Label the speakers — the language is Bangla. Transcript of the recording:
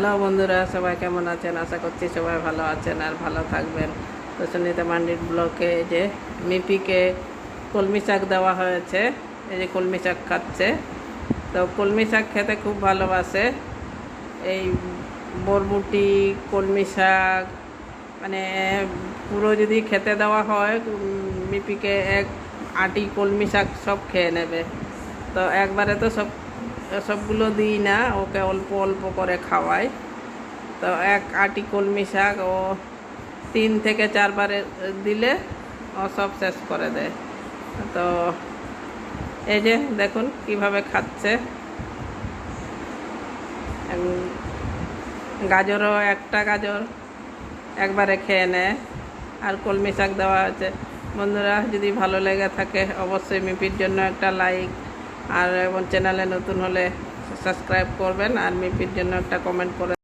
Speaker 1: হ্যালো বন্ধুরা, সবাই কেমন আছেন? আশা করছি সবাই ভালো আছেন আর ভালো থাকবেন। তো সুনিতা মান্ডির ব্লকে এই যে মিপিকে কলমি শাক দেওয়া হয়েছে। এই যে কলমি শাক খাচ্ছে। তো কলমি শাক খেতে খুব ভালোবাসে। এই বরবটি কলমি শাক মানে পুরো যদি খেতে দেওয়া হয়, মিপিকে এক আটি কলমি শাক সব খেয়ে নেবে। তো একবারে তো সবগুলো দিই না, ওকে অল্প অল্প করে খাওয়াই। তো এক আটি কলমি শাক ও 3 থেকে 4 বারে দিলে ও সব শেষ করে দেয়। তো এই যে দেখুন কিভাবে খাচ্ছে। গাজরও একটা গাজর একবারে খেয়ে নেয়। আর কলমি শাক দেওয়া আছে। বন্ধুরা, যদি ভালো লেগে থাকে অবশ্যই মিপির জন্য একটা লাইক, আর এবং চ্যানেলে নতুন হলে সাবস্ক্রাইব করবেন, আর মিপির জন্য একটা কমেন্ট করে